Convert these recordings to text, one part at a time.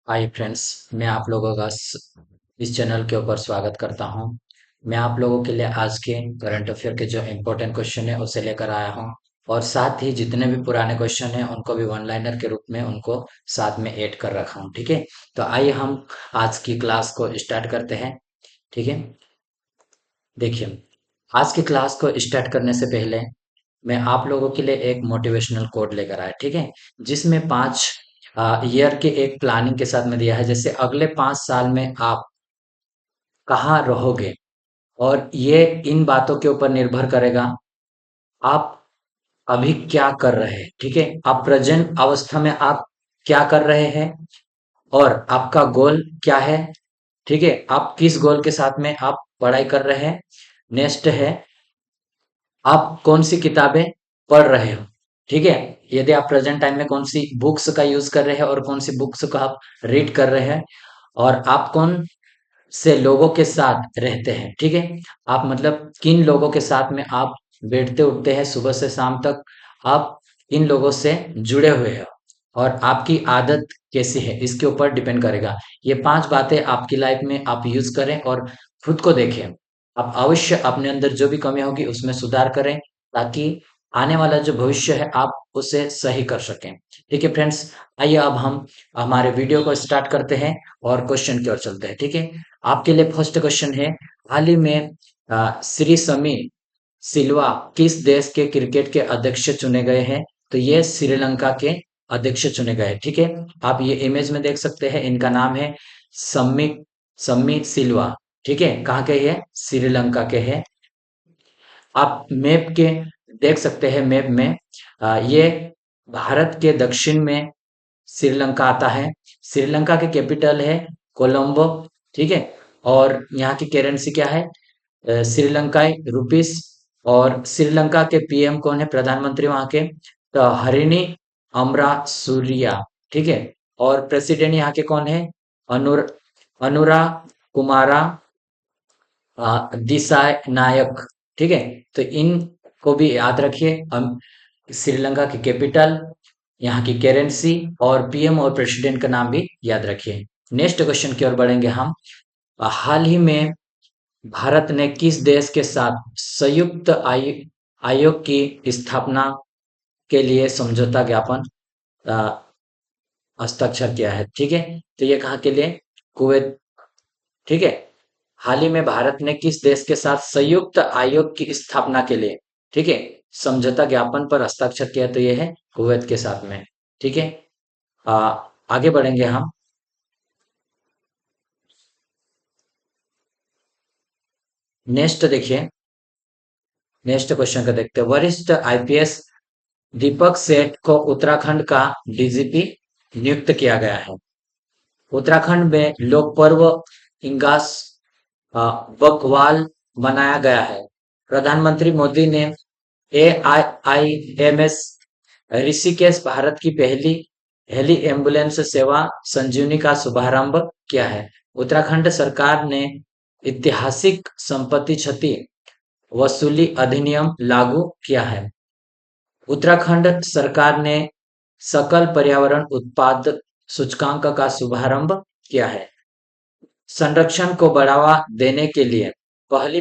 Hi friends, मैं आप लोगों का इस चैनल के ऊपर स्वागत करता हूं। मैं आप लोगों के लिए आज के करंट अफेयर के जो इम्पोर्टेंट क्वेश्चन है उसे लेकर आया हूं, और साथ ही जितने भी पुराने क्वेश्चन हैं उनको भी वन लाइनर के रूप में उनको साथ में ऐड कर रखा हूं। ठीक है, तो आइए हम आज की क्लास को स्टार्ट करते हैं। ठीक है, देखिए, आज की क्लास को स्टार्ट करने से पहले मैं आप लोगों के लिए एक मोटिवेशनल कोड लेकर आया। ठीक है, जिसमें 5 ईयर के एक प्लानिंग के साथ में दिया है, जैसे अगले 5 साल में आप कहाँ रहोगे, और ये इन बातों के ऊपर निर्भर करेगा आप अभी क्या कर रहे हैं। ठीक है, आप प्रेजेंट अवस्था में आप क्या कर रहे हैं और आपका गोल क्या है। ठीक है, आप किस गोल के साथ में आप पढ़ाई कर रहे हैं। नेक्स्ट है, आप कौन सी किताबें पढ़ रहे हो। ठीक है, यदि आप प्रेजेंट टाइम में कौन सी बुक्स का यूज कर रहे हैं और कौन सी बुक्स को आप रीड कर रहे हैं, और आप कौन से लोगों के साथ रहते हैं। ठीक है, आप मतलब किन लोगों के साथ में आप बैठते उठते हैं सुबह से शाम तक, आप इन लोगों से जुड़े हुए हैं, और आपकी आदत कैसी है इसके ऊपर डिपेंड करेगा। ये 5 बातें आपकी लाइफ में आप यूज करें और खुद को देखें। आप अवश्य अपने अंदर जो भी कमी होगी उसमें सुधार करें, ताकि आने वाला जो भविष्य है आप उसे सही कर सकें। ठीक है फ्रेंड्स, आइए अब हम हमारे वीडियो को स्टार्ट करते हैं और क्वेश्चन की ओर चलते हैं। ठीक है, आपके लिए फर्स्ट क्वेश्चन है, हाल ही में श्री समी सिल्वा किस देश के क्रिकेट के अध्यक्ष चुने गए हैं। तो ये श्रीलंका के अध्यक्ष चुने गए। ठीक है, आप ये इमेज में देख सकते हैं, इनका नाम है सम्मी सम्मी सिल्वा। ठीक है, कहाँ के है, श्रीलंका के है। आप मैप के देख सकते हैं, मैप में ये भारत के दक्षिण में श्रीलंका आता है। श्रीलंका की कैपिटल है कोलंबो। ठीक है, और यहाँ की करेंसी क्या है, श्रीलंकाई रुपीस। और श्रीलंका के पीएम कौन है, प्रधानमंत्री वहां के, तो हरिणी अमरा सूरिया। ठीक है, और प्रेसिडेंट यहाँ के कौन है, अनुर अनुरा कुमारा दिसाय नायक। ठीक है, तो इन को भी याद रखिए। श्रीलंका की कैपिटल, यहाँ की करेंसी, और पीएम और प्रेसिडेंट का नाम भी याद रखिए। नेक्स्ट क्वेश्चन की ओर बढ़ेंगे हम। हाल ही में भारत ने किस देश के साथ संयुक्त आयोग की स्थापना के लिए समझौता ज्ञापन अ, हस्ताक्षर किया है। ठीक है, तो ये कहाँ के लिए, कुवैत। ठीक है, हाल ही में भारत ने किस देश के साथ संयुक्त आयोग की स्थापना के लिए, ठीक है, समझौता ज्ञापन पर हस्ताक्षर किया, तो ये है कुवैत के साथ में। ठीक है, आ, आगे बढ़ेंगे हम। नेक्स्ट देखिए, नेक्स्ट क्वेश्चन का देखते हैं। वरिष्ठ आईपीएस दीपक सेठ को उत्तराखंड का डीजीपी नियुक्त किया गया है। उत्तराखंड में लोक पर्व इंगास अ, बकवाल मनाया गया है। प्रधानमंत्री मोदी ने AIIMS ऋषिकेश भारत की पहली हेली एम्बुलेंस सेवा संजीवनी का शुभारंभ किया है। उत्तराखंड सरकार ने ऐतिहासिक संपत्ति क्षति वसूली अधिनियम लागू किया है। उत्तराखंड सरकार ने सकल पर्यावरण उत्पाद सूचकांक का शुभारंभ किया है। संरक्षण को बढ़ावा देने के लिए पहली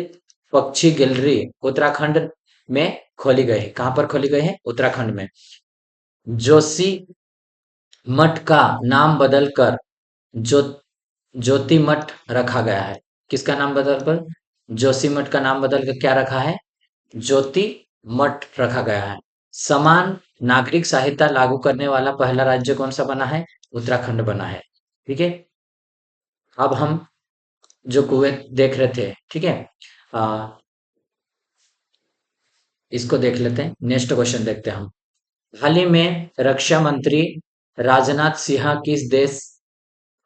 पक्षी गैलरी उत्तराखंड में खोली गई है। कहाँ पर खोली गई है, उत्तराखंड में। जोशी मठ का नाम बदलकर जो ज्योति मठ रखा गया है। किसका नाम बदलकर, जोशी मठ का नाम बदलकर क्या रखा है, ज्योति मठ रखा गया है। समान नागरिक संहिता लागू करने वाला पहला राज्य कौन सा बना है, उत्तराखंड बना है। ठीक है, अब हम जो कुवैत देख रहे थे, ठीक है, आ, इसको देख लेते हैं। नेक्स्ट क्वेश्चन देखते हैं हम। हाल ही में रक्षा मंत्री राजनाथ सिंह किस देश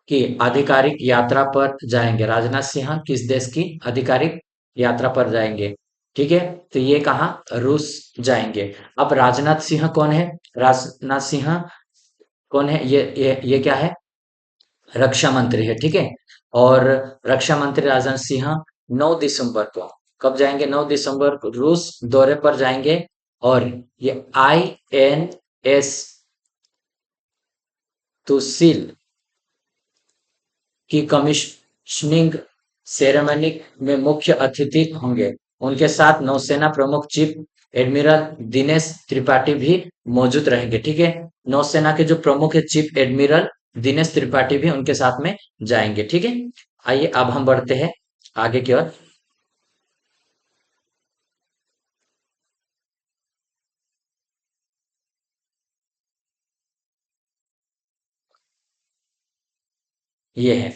की आधिकारिक यात्रा पर जाएंगे। राजनाथ सिंह किस देश की आधिकारिक यात्रा पर जाएंगे। ठीक है, तो ये कहाँ, रूस जाएंगे। अब राजनाथ सिंह कौन है, राजनाथ सिंह कौन है, ये क्या है, रक्षा मंत्री है। ठीक है, और रक्षा मंत्री राजनाथ सिंह 9 दिसंबर को, कब जाएंगे, 9 दिसंबर को रूस दौरे पर जाएंगे। और ये INS तुसिल की कमीशनिंग सेरेमनी में मुख्य अतिथि होंगे। उनके साथ नौसेना प्रमुख चीफ एडमिरल दिनेश त्रिपाठी भी मौजूद रहेंगे। ठीक है, नौसेना के जो प्रमुख है चीफ एडमिरल दिनेश त्रिपाठी भी उनके साथ में जाएंगे। ठीक है, आइए अब हम बढ़ते हैं आगे की ओर। ये है,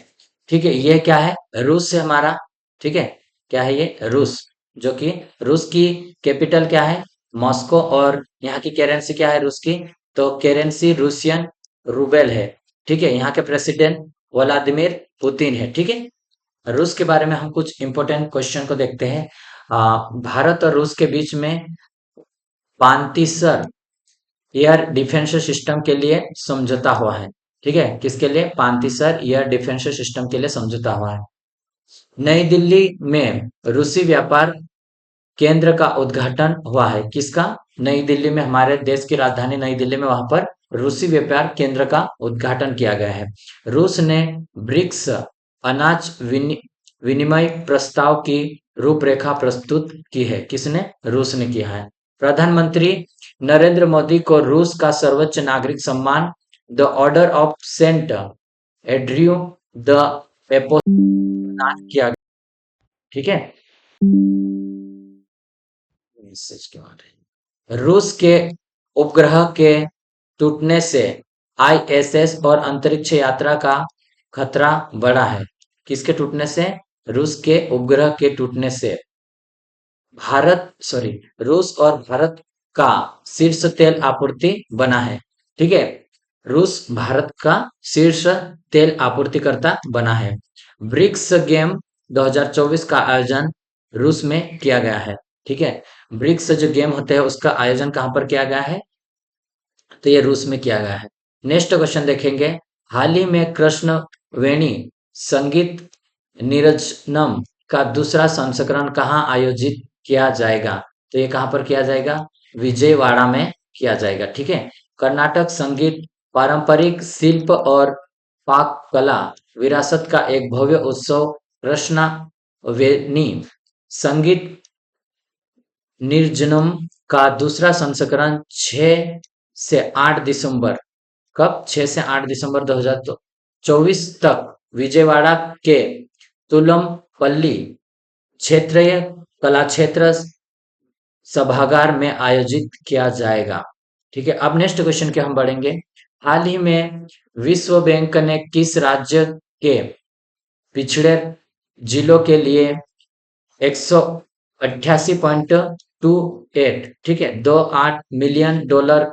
ठीक है, ये क्या है, रूस से हमारा। ठीक है, क्या है ये, रूस, जो कि रूस की कैपिटल क्या है, मॉस्को, और यहाँ की करेंसी क्या है रूस की, तो करेंसी रूसियन रूबेल है। ठीक है, यहाँ के प्रेसिडेंट व्लादिमीर पुतिन है। ठीक है, रूस के बारे में हम कुछ इंपॉर्टेंट क्वेश्चन को देखते हैं। भारत और रूस के बीच में पांतीसर एयर डिफेंस सिस्टम के लिए समझौता हुआ है। ठीक है, किसके लिए, पांतीसर एयर डिफेंस सिस्टम के लिए समझौता हुआ है। नई दिल्ली में रूसी व्यापार केंद्र का उद्घाटन हुआ है। किसका, नई दिल्ली में, हमारे देश की राजधानी नई दिल्ली में, वहां पर रूसी व्यापार केंद्र का उद्घाटन किया गया है। रूस ने ब्रिक्स अनाज विनिमय प्रस्ताव की रूपरेखा प्रस्तुत की है। किसने, रूस ने किया है। प्रधानमंत्री नरेंद्र मोदी को रूस का सर्वोच्च नागरिक सम्मान the Order of Saint Andrew the पेपो प्रदान किया गया। ठीक है, मैसेज के बारे में। रूस के उपग्रह के टूटने से आईएसएस और अंतरिक्ष यात्रा का खतरा बढ़ा है। किसके टूटने से, रूस के उपग्रह के टूटने से भारत, सॉरी, रूस और भारत का शीर्ष तेल आपूर्ति बना है। ठीक है, रूस भारत का शीर्ष तेल आपूर्तिकर्ता बना है। ब्रिक्स गेम 2024 का आयोजन रूस में किया गया है। ठीक है, ब्रिक्स जो गेम होते हैं उसका आयोजन कहाँ पर किया गया है, तो ये रूस में किया गया है। नेक्स्ट क्वेश्चन देखेंगे। हाल ही में कृष्ण वेणी संगीत नीरजनम का दूसरा संस्करण कहाँ आयोजित किया जाएगा, तो ये कहाँ पर किया जाएगा, विजयवाड़ा में किया जाएगा। ठीक है, कर्नाटक संगीत पारंपरिक शिल्प और पाक कला विरासत का एक भव्य उत्सव कृष्णा वेणी संगीत निर्जनम का दूसरा संस्करण 6 से 8 दिसंबर, कब, 6 से 8 दिसंबर 2024 तक विजयवाड़ा के तुलमपल्ली क्षेत्रीय कला क्षेत्र सभागार में आयोजित किया जाएगा। ठीक है, अब नेक्स्ट क्वेश्चन के हम बढ़ेंगे। हाल ही में विश्व बैंक ने किस राज्य के पिछड़े जिलों के लिए 188.28, ठीक है, 28 मिलियन डॉलर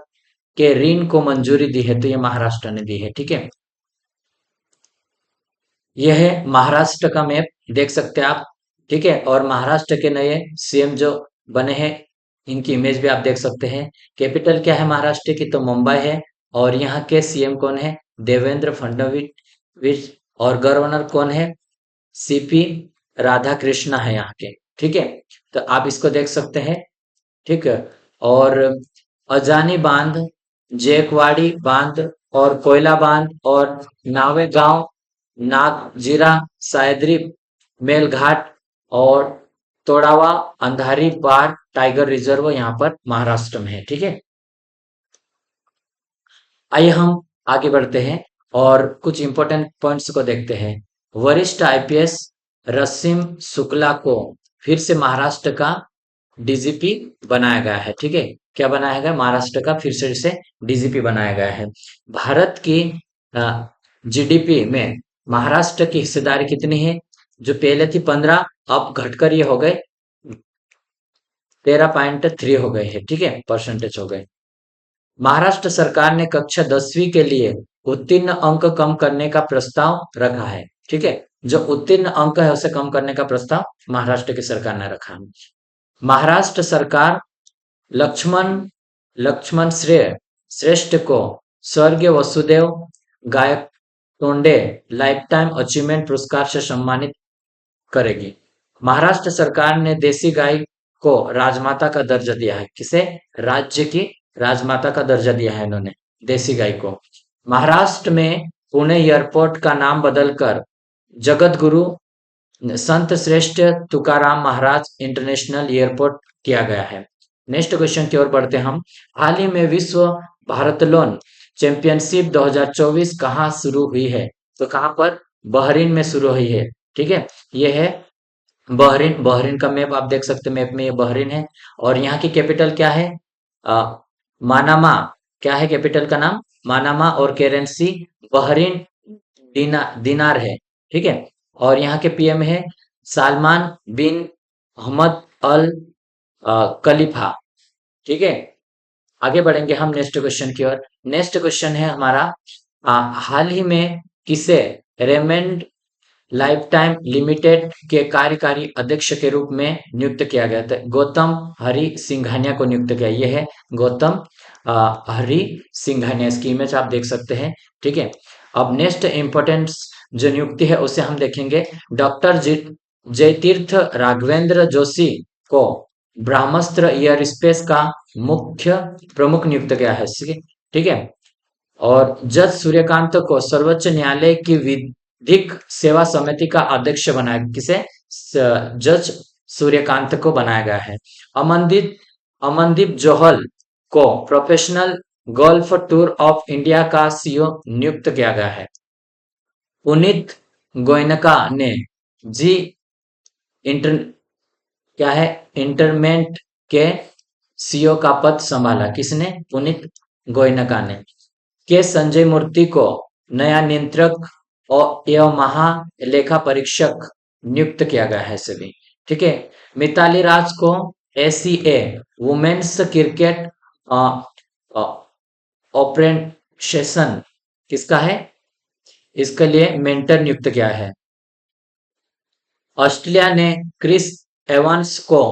के ऋण को मंजूरी दी है, तो ये महाराष्ट्र ने दी है। ठीक है, यह है महाराष्ट्र का मैप, देख सकते हैं आप। ठीक है, और महाराष्ट्र के नए सीएम जो बने हैं इनकी इमेज भी आप देख सकते हैं। कैपिटल क्या है महाराष्ट्र की, तो मुंबई है, और यहाँ के सीएम कौन है, देवेंद्र फडणवीस, और गवर्नर कौन है, सीपी राधाकृष्णा है यहाँ के। ठीक है, तो आप इसको देख सकते हैं। ठीक है, और अजानी बांध, जेकवाड़ी बांध, और कोयला बांध, और नावेगांव, नागजीरा, सायद्री मेलघाट, और तोड़ावा अंधारी बार टाइगर रिजर्व यहाँ पर महाराष्ट्र में है। ठीक है, आइए हम आगे बढ़ते हैं और कुछ इंपॉर्टेंट पॉइंट्स को देखते हैं। वरिष्ठ आईपीएस रसीम शुक्ला को फिर से महाराष्ट्र का डीजीपी बनाया गया है। ठीक है, क्या बनाया गया, महाराष्ट्र का फिर से डीजीपी बनाया गया है। भारत की जीडीपी में महाराष्ट्र की हिस्सेदारी कितनी है, जो पहले थी 15, अब घटकर ये हो गए 13.3 हो गए हैं। ठीक है, परसेंटेज हो गए। महाराष्ट्र सरकार ने कक्षा 10वीं के लिए उत्तीर्ण अंक कम करने का प्रस्ताव रखा है। ठीक है, जो उत्तीर्ण अंक है उसे कम करने का प्रस्ताव महाराष्ट्र की सरकार ने रखा है। महाराष्ट्र सरकार लक्ष्मण लक्ष्मण श्रेष्ठ को स्वर्गीय Vasudev Gaikwad lifetime achievement पुरस्कार से सम्मानित करेगी। महाराष्ट्र सरकार ने देसी गाय को राजमाता का दर्जा दिया है। किसे, राज्य की राजमाता का दर्जा दिया है इन्होंने, देसी गाय को। महाराष्ट्र में पुणे एयरपोर्ट का नाम बदलकर जगत गुरु संत श्रेष्ठ तुकाराम महाराज इंटरनेशनल एयरपोर्ट किया गया है। नेक्स्ट क्वेश्चन की ओर बढ़ते हैं हम। हाल ही में विश्व भारतलोन चैंपियनशिप 2024 कहाँ शुरू हुई है? तो कहाँ पर? बहरीन में शुरू हुई है। ठीक है, ये है बहरीन। बहरीन का मैप आप देख सकते हैं, मैप में ये बहरीन है। और यहाँ की कैपिटल क्या है? अ, मानामा। क्या है कैपिटल का नाम? मानामा। और करेंसी बहरीन दिनार है। ठीक है। और यहाँ के पीएम है सालमान बिन अहमद अल खलीफा। ठीक है। आगे बढ़ेंगे हम नेक्स्ट क्वेश्चन की ओर। नेक्स्ट क्वेश्चन है हमारा, हाल ही में किसे रेमंड लाइफ टाइम लिमिटेड के कार्यकारी अध्यक्ष के रूप में नियुक्त किया गया था? गौतम हरि सिंघानिया को नियुक्त किया। ये है गौतम हरि सिंघानिया। इसकी इमेज आप देख सकते हैं। ठीक है। अब नेक्स्ट इम्पोर्टेंट जो नियुक्ति है उसे हम देखेंगे। डॉक्टर जयतीर्थ राघवेंद्र जोशी को ब्रह्मास्त्र एयर स्पेस का मुख्य प्रमुख नियुक्त किया है। ठीक है। और जज सूर्यकांत को सर्वोच्च न्यायालय की विधिक सेवा समिति का अध्यक्ष बनाया। किसे? जज सूर्यकांत को बनाया गया है। अमनदीप अमनदीप जोहल को professional golf tour of India का सीईओ नियुक्त किया गया है। पुनीत गोयनका ने जी इंटर क्या है इंटरमेंट के सीईओ का पद संभाला। किसने? पुनीत गोयनका ने। के संजय मूर्ति को नया नियंत्रक और एवं महालेखा परीक्षक नियुक्त किया गया है सभी। ठीक है। मिताली राज को एसीए वुमेन्स क्रिकेट ऑपरेशन किसका है? इसके लिए मेंटर नियुक्त किया है। ऑस्ट्रेलिया ने क्रिस एवंस को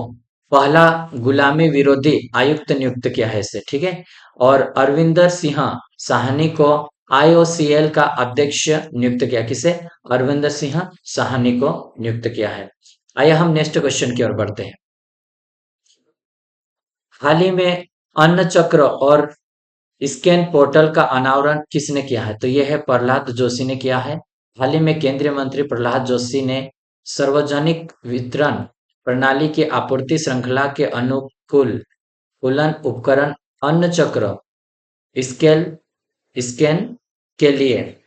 पहला गुलामी विरोधी आयुक्त नियुक्त किया है इसे। ठीक है। और अरविंदर सिंह साहनी को आईओसीएल का अध्यक्ष नियुक्त किया। किसे? अरविंदर सिंह साहनी को नियुक्त किया है। आइए हम नेक्स्ट क्वेश्चन की ओर बढ़ते हैं। हाल ही में अन्न चक्र और स्कैन पोर्टल का अनावरण किसने किया है? तो यह है प्रहलाद जोशी ने किया है। हाल ही में केंद्रीय मंत्री प्रहलाद जोशी ने सार्वजनिक वितरण प्रणाली की आपूर्ति श्रृंखला के अनुकूल कुलन उपकरण अन्न चक्र स्केल स्कैन के लिए।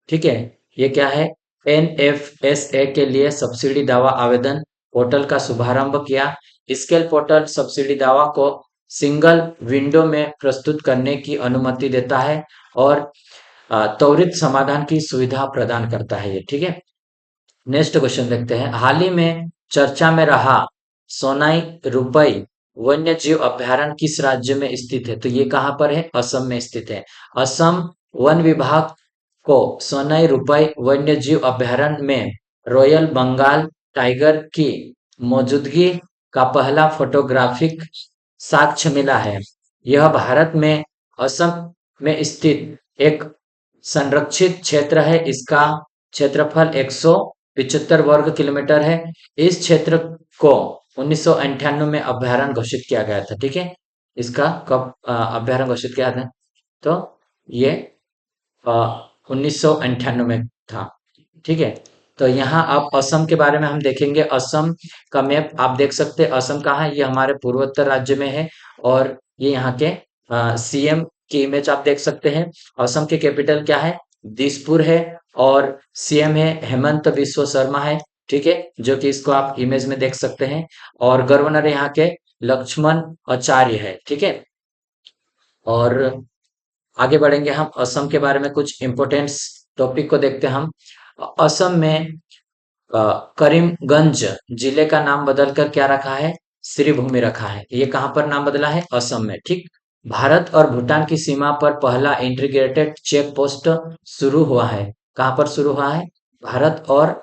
ठीक है। ये क्या है? एनएफएसए के लिए सब्सिडी दावा आवेदन पोर्टल का शुभारंभ किया। स्केल पोर्टल सब्सिडी दावा को सिंगल विंडो में प्रस्तुत करने की अनुमति देता है और त्वरित समाधान की सुविधा प्रदान करता है ये। ठीक है। नेक्स्ट क्वेश्चन देखते हैं। हाल ही में चर्चा में रहा सोनाई रुपई वन्य जीव अभयारण्य किस राज्य में स्थित है? तो ये कहाँ पर है? असम में स्थित है। असम वन विभाग को सोनाई रुपई वन्य जीव अभयारण्य में रॉयल बंगाल टाइगर की मौजूदगी का पहला फोटोग्राफिक साक्ष्य मिला है। यह भारत में असम में स्थित एक संरक्षित क्षेत्र है। इसका क्षेत्रफल 175 वर्ग किलोमीटर है। इस क्षेत्र को 1998 में अभयारण्य घोषित किया गया था। ठीक है। इसका कब अभयारण्य घोषित किया था? तो ये 1998 में था। ठीक है। तो यहाँ आप असम के बारे में हम देखेंगे। असम का मैप आप देख सकते हैं। असम कहाँ है? ये हमारे पूर्वोत्तर राज्य में है। और ये यहाँ के सीएम की इमेज आप देख सकते हैं। असम के कैपिटल क्या है? दिसपुर है। और सीएम है हेमंत बिस्व शर्मा है। ठीक है, जो कि इसको आप इमेज में देख सकते हैं। और गवर्नर यहाँ के लक्ष्मण आचार्य है। ठीक है। और आगे बढ़ेंगे हम असम के बारे में कुछ इम्पोर्टेंट टॉपिक को देखते हैं हम। असम में करीमगंज जिले का नाम बदलकर क्या रखा है? श्रीभूमि रखा है। ये कहाँ पर नाम बदला है? असम में। ठीक। भारत और भूटान की सीमा पर पहला इंटीग्रेटेड चेक पोस्ट शुरू हुआ है। कहाँ पर शुरू हुआ है? भारत और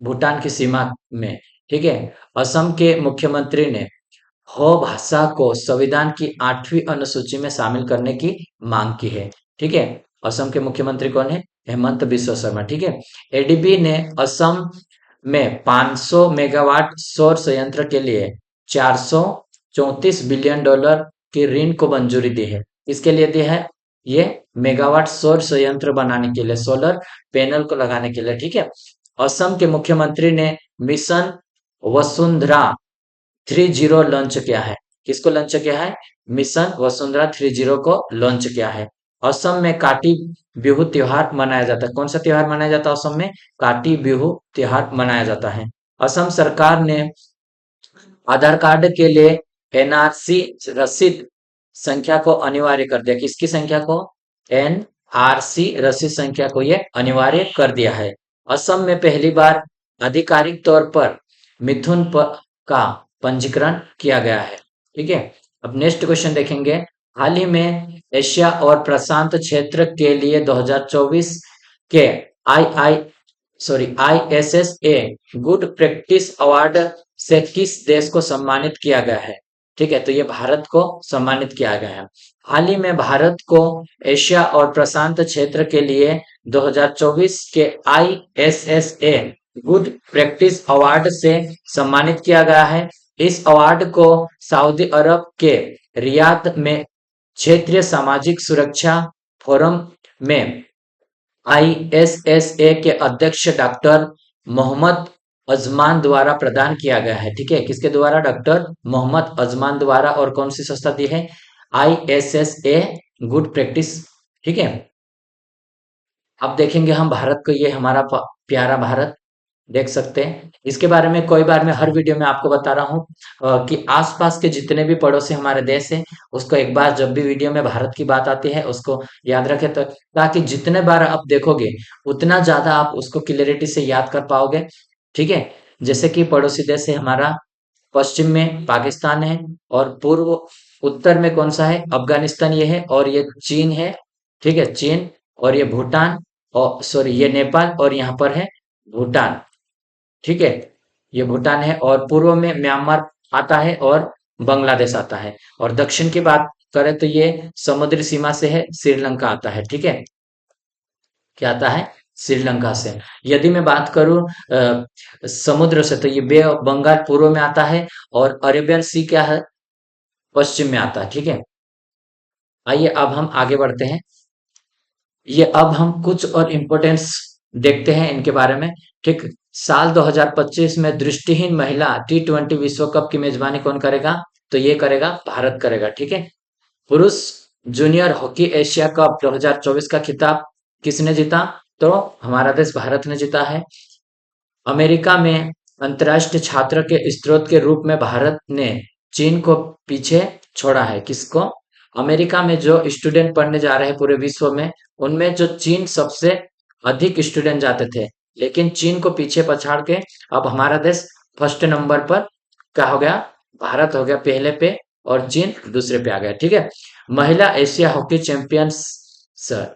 भूटान की सीमा में। ठीक है। असम के मुख्यमंत्री ने हो भाषा को संविधान की 8वीं अनुसूची में शामिल करने की मांग की है। ठीक है। असम के मुख्यमंत्री कौन है? हेमंत बिस्व शर्मा। ठीक है। एडीबी ने असम में 500 मेगावाट सौर संयंत्र के लिए 434 बिलियन डॉलर की ऋण को मंजूरी दी है। इसके लिए दी है? ये मेगावाट सौर संयंत्र बनाने के लिए, सोलर पैनल को लगाने के लिए। ठीक है। असम के मुख्यमंत्री ने मिशन वसुंधरा 30 लॉन्च किया है। किसको लॉन्च किया है? मिशन वसुंधरा 30 को लॉन्च किया है। असम में काटी बिहू त्योहार मनाया जाता है। कौन सा त्योहार मनाया जाता है असम में? काटी बिहू त्योहार मनाया जाता है। असम सरकार ने आधार कार्ड के लिए एनआरसी रसीद संख्या को अनिवार्य कर दिया। किसकी संख्या को? एनआरसी रसीद संख्या को ये अनिवार्य कर दिया है। असम में पहली बार आधिकारिक तौर पर का पंजीकरण किया गया है। ठीक है। अब नेक्स्ट क्वेश्चन देखेंगे। हाल ही में एशिया और प्रशांत क्षेत्र के लिए 2024 के आई आई आईएसएसए गुड प्रैक्टिस अवार्ड से किस देश को सम्मानित किया गया है? ठीक है, तो ये भारत को सम्मानित किया गया है। हाल ही में भारत को एशिया और प्रशांत क्षेत्र के लिए 2024 के आईएसएसए गुड प्रैक्टिस अवार्ड से सम्मानित किया गया है। इस अवार्ड को सऊदी अरब के रियाद में क्षेत्रीय सामाजिक सुरक्षा फोरम में आईएसएसए के अध्यक्ष डॉक्टर मोहम्मद अजमान द्वारा प्रदान किया गया है। ठीक है, किसके द्वारा? डॉक्टर मोहम्मद अजमान द्वारा। और कौन सी संस्था दी है? ISSA good practice. ठीक है। अब देखेंगे हम भारत को, ये हमारा प्यारा भारत देख सकते हैं। इसके बारे में कई बार मैं हर वीडियो में आपको बता रहा हूँ कि आसपास के जितने भी पड़ोसी हमारे देश हैं उसको एक बार जब भी वीडियो में भारत की बात आती है उसको याद रखें, तो ताकि जितने बार आप देखोगे उतना ज्यादा आप उसको क्लियरिटी से याद कर पाओगे। ठीक है। जैसे कि पड़ोसी देश है हमारा, पश्चिम में पाकिस्तान है, और पूर्व उत्तर में कौन सा है? अफगानिस्तान ये है, और ये चीन है। ठीक है, चीन। और ये भूटान, और सॉरी ये नेपाल, और यहाँ पर है भूटान। ठीक है, ये भूटान है, और पूर्व में म्यांमार आता है, और बांग्लादेश आता है। और दक्षिण की बात करें तो ये समुद्री सीमा से है, श्रीलंका आता है। ठीक है, क्या आता है? श्रीलंका से। यदि मैं बात करूं समुद्र से, तो ये बे ऑफ बंगाल पूर्व में आता है, और अरेबियन सी क्या है? पश्चिम में आता है। ठीक है। आइए अब हम आगे बढ़ते हैं। ये अब हम कुछ और इम्पोर्टेंस देखते हैं इनके बारे में। ठीक। साल 2025 में दृष्टिहीन महिला T20 विश्व कप की मेजबानी कौन करेगा? तो ये करेगा भारत करेगा। ठीक है। पुरुष जूनियर हॉकी एशिया कप 2024 का खिताब किसने जीता? तो हमारा देश भारत ने जीता है। अमेरिका में अंतर्राष्ट्रीय छात्र के स्रोत के रूप में भारत ने चीन को पीछे छोड़ा है। किसको? अमेरिका में जो स्टूडेंट पढ़ने जा रहे हैं पूरे विश्व में, उनमें जो चीन सबसे अधिक स्टूडेंट जाते थे, लेकिन चीन को पीछे पछाड़ के अब हमारा देश फर्स्ट नंबर पर क्या हो गया? भारत हो गया पहले पे, और चीन दूसरे पे आ गया। ठीक है। महिला एशिया हॉकी चैंपियंस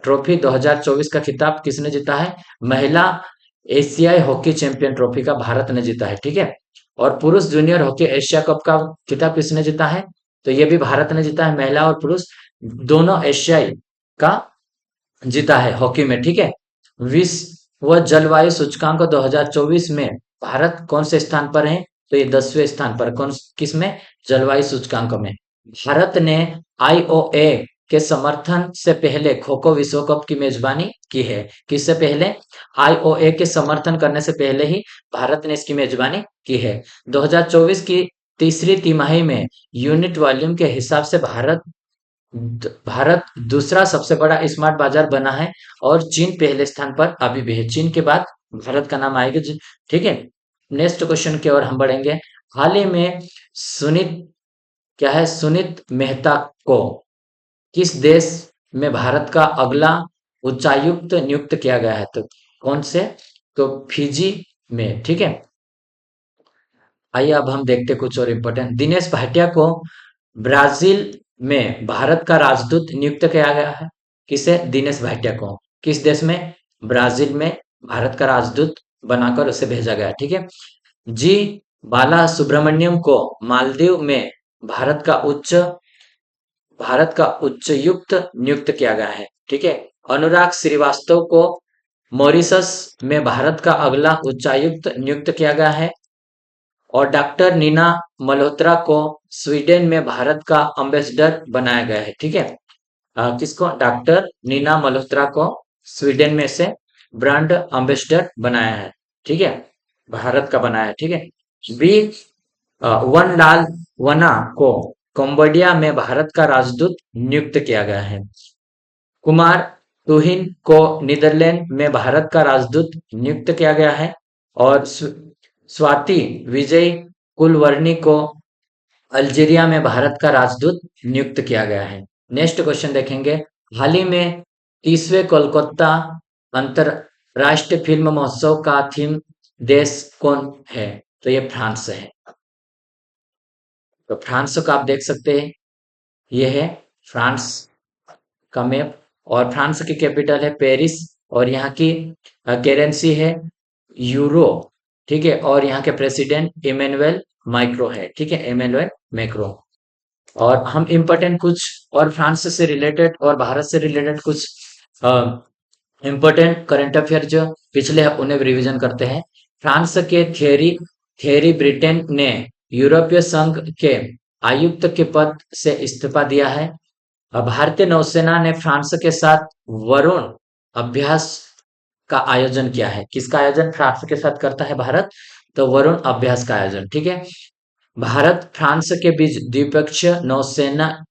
ट्रॉफी 2024 का खिताब किसने जीता है? महिला एशियाई हॉकी चैंपियन ट्रॉफी का भारत ने जीता है। ठीक है। और पुरुष जूनियर हॉकी एशिया कप का खिताब किसने जीता है? तो ये भी भारत ने जीता है। महिला और पुरुष दोनों एशियाई का जीता है हॉकी में। ठीक है। विश्व जलवायु सूचकांक 2024 में भारत कौन से स्थान पर है? तो ये 10वें स्थान पर। कौन किस में? जलवायु सूचकांक में। भारत ने आईओए के समर्थन से पहले खो खो विश्व कप की मेजबानी की है। किससे पहले? आईओए के समर्थन करने से पहले ही भारत ने इसकी मेजबानी की है। 2024 की तीसरी तिमाही में यूनिट वॉल्यूम के हिसाब से भारत दूसरा सबसे बड़ा स्मार्ट बाजार बना है, और चीन पहले स्थान पर अभी भी है। चीन के बाद भारत का नाम आएगा। ठीक है। नेक्स्ट क्वेश्चन की ओर हम बढ़ेंगे। हाल ही में सुनीत क्या है? सुनीत मेहता को किस देश में भारत का अगला उच्चायुक्त नियुक्त किया गया है? तो कौन से? तो फिजी में। ठीक है। आइए अब हम देखते कुछ और इम्पोर्टेंट। दिनेश भाटिया को ब्राजील में भारत का राजदूत नियुक्त किया गया है। किसे? दिनेश भाटिया को किस देश में? ब्राजील में भारत का राजदूत बनाकर उसे भेजा गया। ठीक है। जी बाला सुब्रमण्यम को मालदीव में भारत का उच्चायुक्त नियुक्त किया गया है। ठीक है। अनुराग श्रीवास्तव को मॉरिशस में भारत का अगला उच्चायुक्त नियुक्त किया गया है। और डॉक्टर नीना मल्होत्रा को स्वीडन में भारत का अम्बेसडर बनाया गया है। ठीक है। किसको? डॉक्टर नीना मल्होत्रा को स्वीडन में से ब्रांड अम्बेसडर बनाया है। ठीक है, भारत का बना है, ठीक है। बी, वनलाल वना को कंबोडिया में भारत का राजदूत नियुक्त किया गया है। कुमार तुहिन को नीदरलैंड में भारत का राजदूत नियुक्त किया गया है। और स्वाति विजय कुलवर्णी को अल्जीरिया में भारत का राजदूत नियुक्त किया गया है। नेक्स्ट क्वेश्चन देखेंगे। हाल ही में 30वें कोलकाता अंतरराष्ट्रीय फिल्म महोत्सव का थीम देश कौन है? तो ये फ्रांस है। तो फ्रांस को आप देख सकते हैं, ये है फ्रांस का मैप। और फ्रांस की कैपिटल है पेरिस। और यहाँ की करेंसी है यूरो, ठीक है। और यहाँ के प्रेसिडेंट इमेनुअल मैक्रो है, ठीक है, इमेनुअल मैक्रो। और हम इम्पोर्टेंट कुछ और फ्रांस से रिलेटेड और भारत से रिलेटेड कुछ इम्पोर्टेंट करंट अफेयर जो पिछले हैं उन्हें रिवीजन करते हैं। फ्रांस के थियरी थियरी ब्रिटेन ने यूरोपीय संघ के आयुक्त के पद से इस्तीफा दिया है। भारतीय नौसेना ने फ्रांस के साथ वरुण अभ्यास का आयोजन किया है। किसका आयोजन फ्रांस के साथ करता है भारत? तो वरुण अभ्यास का आयोजन, ठीक है। भारत फ्रांस के बीच द्विपक्षीय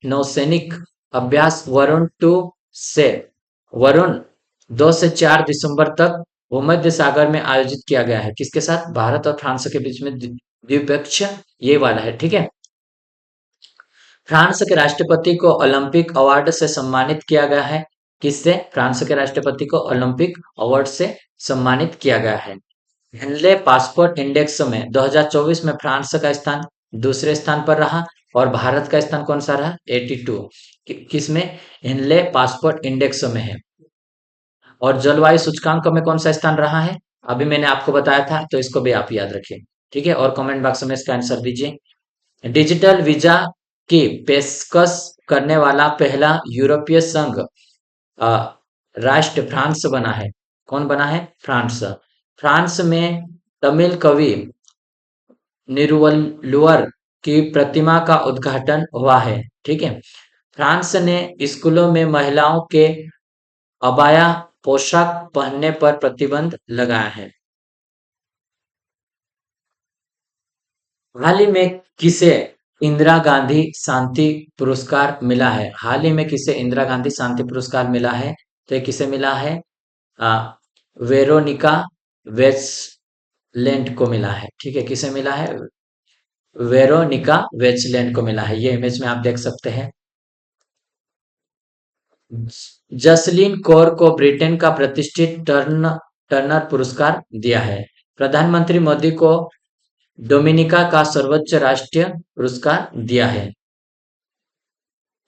नौसैनिक अभ्यास वरुण 2 से 4 दिसंबर तक भूमध्य सागर में आयोजित किया गया है। किसके साथ? भारत और फ्रांस के बीच में द्विपक्षीय ये वाला है, ठीक है। फ्रांस के राष्ट्रपति को ओलंपिक अवार्ड से सम्मानित किया गया है। किससे? फ्रांस के राष्ट्रपति को ओलंपिक अवार्ड से सम्मानित किया गया है। हेनले पासपोर्ट इंडेक्स में 2024 में फ्रांस का स्थान दूसरे स्थान पर रहा। और भारत का स्थान कौन सा रहा? 82। किसमें? हेनले पासपोर्ट इंडेक्स में है। और जलवायु सूचकांक में कौन सा स्थान रहा है? अभी मैंने आपको बताया था, तो इसको भी आप याद रखें, ठीक है। और कमेंट बॉक्स में इसका आंसर दीजिए। डिजिटल वीजा की पेशकश करने वाला पहला यूरोपीय संघ अ, राष्ट्र फ्रांस बना है। कौन बना है? फ्रांस। फ्रांस में तमिल कवि निरुवल्लुवर की प्रतिमा का उद्घाटन हुआ है, ठीक है। फ्रांस ने स्कूलों में महिलाओं के अबाया पोशाक पहनने पर प्रतिबंध लगाया है। हाल ही में किसे इंदिरा गांधी शांति पुरस्कार मिला है? हाल ही में किसे इंदिरा गांधी शांति पुरस्कार मिला है? तो ये किसे मिला है? आ, वेरोनिका वेस्टलैंड को मिला है, ठीक है। किसे मिला है? वेरोनिका वेस्टलैंड को मिला है। ये इमेज में आप देख सकते हैं। जसलीन कौर को ब्रिटेन का प्रतिष्ठित टर्नर पुरस्कार दिया है। प्रधानमंत्री मोदी को डोमिनिका का सर्वोच्च राष्ट्रीय पुरस्कार दिया है।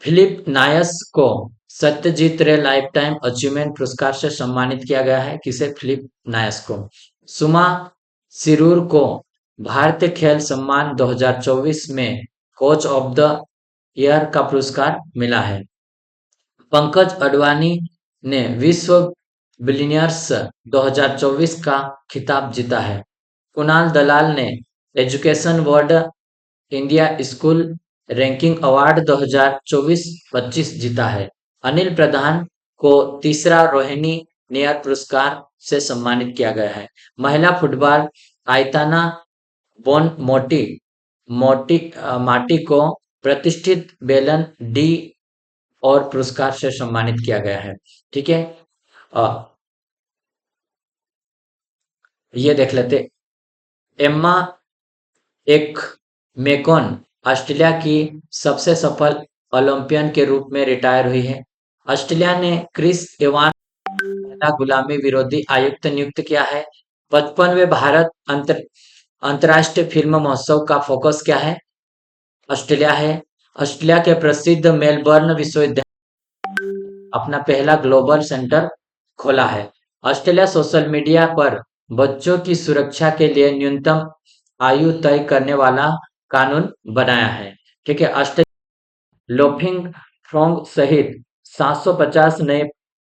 फिलिप नायस को सत्यजीत रे लाइफ टाइम अचीवमेंट पुरस्कार से सम्मानित किया गया है। किसे? फिलिप नायस को। सुमा सिरूर को भारतीय खेल सम्मान 2024 में कोच ऑफ द ईयर का पुरस्कार मिला है। पंकज अडवाणी ने विश्व बिलियनियर्स 2024 का खिताब जीता है। कुणाल दलाल ने education world India school ranking award 2024-25 जीता है। अनिल प्रधान को तीसरा रोहिणी नेयर पुरस्कार से सम्मानित किया गया है। महिला फुटबॉल आयताना बोन माटी को प्रतिष्ठित बेलन डी और पुरस्कार से सम्मानित किया गया है, ठीक है। अ, ये देख लेते। एम्मा एक मैकॉन ऑस्ट्रेलिया की सबसे सफल ओलंपियन के रूप में रिटायर हुई है। ऑस्ट्रेलिया ने क्रिस इवान पहला गुलामी विरोधी आयुक्त नियुक्त किया है। 55वें भारत अंतर्राष्ट्रीय फिल्म महोत्सव का फोकस क्या है? ऑस्ट्रेलिया है। ऑस्ट्रेलिया के प्रसिद्ध मेलबर्न विश्वविद्यालय अपना पहला ग्लोबल सेंटर खोला है। ऑस्ट्रेलिया सोशल मीडिया पर बच्चों की सुरक्षा के लिए न्यूनतम आयु तय करने वाला कानून बनाया है, ठीक है। ऑस्ट्रेलिया लोफिंग फ्रॉग सहित 750 नए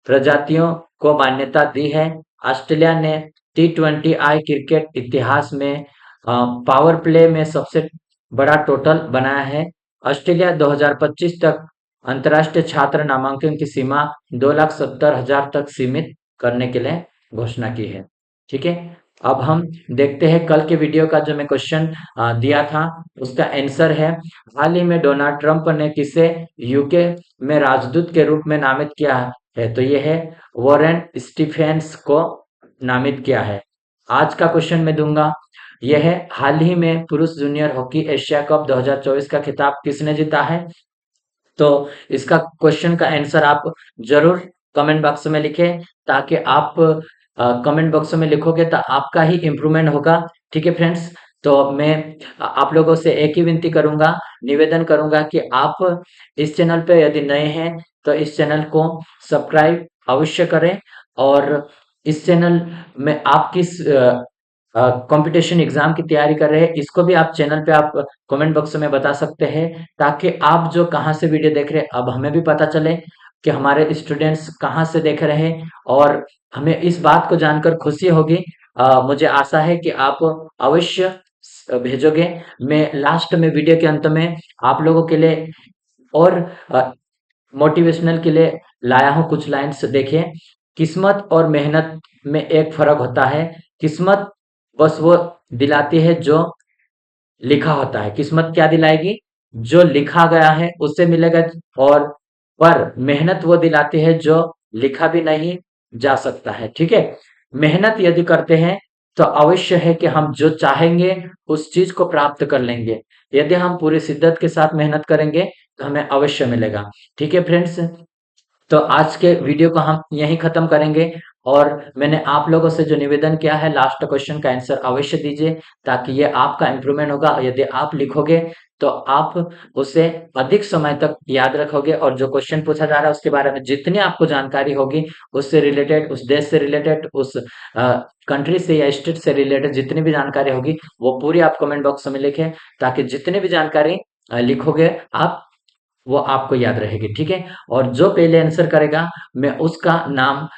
प्रजातियों को मान्यता दी है। ऑस्ट्रेलिया ने T20 आई क्रिकेट इतिहास में पावर प्ले में सबसे बड़ा टोटल बनाया है। ऑस्ट्रेलिया 2025 तक अंतर्राष्ट्रीय छात्र नामांकन की सीमा 2,70,000 तक सीमित करने के लिए घोषणा की है, ठीक है। अब हम देखते हैं कल के वीडियो का जो मैं क्वेश्चन दिया था उसका आंसर है, हाल ही में डोनाल्ड ट्रंप ने किसे यूके में राजदूत के रूप में नामित किया है? तो ये है वॉरेन स्टीफेंस को नामित किया है। आज का क्वेश्चन मैं दूंगा, यह है हाल ही में पुरुष जूनियर हॉकी एशिया कप 2024 का खिताब किसने जीता है? तो इसका क्वेश्चन का आंसर आप जरूर कमेंट बॉक्स में लिखें, ताकि आप कमेंट बॉक्स में लिखोगे तो आपका ही इम्प्रूवमेंट होगा। ठीक है फ्रेंड्स, तो मैं आप लोगों से एक ही विनती करूंगा, निवेदन करूंगा कि आप इस चैनल पे यदि नए हैं तो इस चैनल को सब्सक्राइब अवश्य करें, और इस चैनल में आप किस कंपटीशन एग्जाम की तैयारी कर रहे हैं इसको भी आप चैनल पे आप कमेंट बॉक्स में बता सकते हैं, ताकि आप जो कहाँ से वीडियो देख रहे हैं अब हमें भी पता चले कि हमारे स्टूडेंट्स कहाँ से देख रहे हैं, और हमें इस बात को जानकर खुशी होगी। मुझे आशा है कि आप अवश्य भेजोगे। मैं लास्ट में वीडियो के अंत में आप लोगों के लिए और मोटिवेशनल के लिए लाया हूँ कुछ लाइन्स, देखिए। किस्मत और मेहनत में एक फर्क होता है। किस्मत बस वो दिलाती है जो लिखा होता है। किस्मत क्या दिलाएगी? जो लिखा गया है उससे मिलेगा। और पर मेहनत वो दिलाती है जो लिखा भी नहीं जा सकता है। ठीक है, मेहनत यदि करते हैं तो अवश्य है कि हम जो चाहेंगे उस चीज को प्राप्त कर लेंगे। यदि हम पूरी शिद्दत के साथ मेहनत करेंगे तो हमें अवश्य मिलेगा। ठीक है फ्रेंड्स, तो आज के वीडियो को हम यहीं खत्म करेंगे, और मैंने आप लोगों से जो निवेदन किया है लास्ट क्वेश्चन का आंसर अवश्य दीजिए, ताकि ये आपका इम्प्रूवमेंट होगा। यदि आप लिखोगे तो आप उसे अधिक समय तक याद रखोगे, और जो क्वेश्चन पूछा जा रहा है उसके बारे में जितनी आपको जानकारी होगी, उससे रिलेटेड, उस देश से रिलेटेड, उस कंट्री से या स्टेट से रिलेटेड जितनी भी जानकारी होगी वो पूरी आप कमेंट बॉक्स में लिखें, ताकि जितनी भी जानकारी लिखोगे आप वो आपको याद रहेगी। ठीक है, और जो पहले आंसर करेगा मैं उसका नाम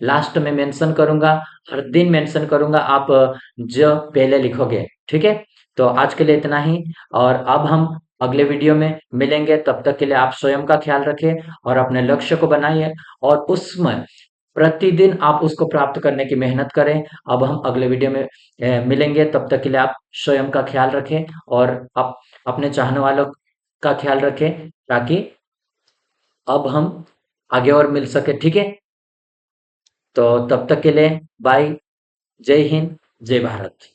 लास्ट में मेंशन करूंगा, हर दिन मेंशन करूंगा, आप जो पहले लिखोगे। ठीक है, तो आज के लिए इतना ही, और अब हम अगले वीडियो में मिलेंगे। तब तक के लिए आप स्वयं का ख्याल रखें और अपने लक्ष्य को बनाइए, और उसमें प्रतिदिन आप उसको प्राप्त करने की मेहनत करें। अब हम अगले वीडियो में मिलेंगे, तब तक के लिए आप स्वयं का ख्याल रखें, और आप अपने चाहने वालों का ख्याल रखें, ताकि अब हम आगे और मिल सके। ठीक है, तो तब तक के लिए बाय। जय हिंद, जय भारत।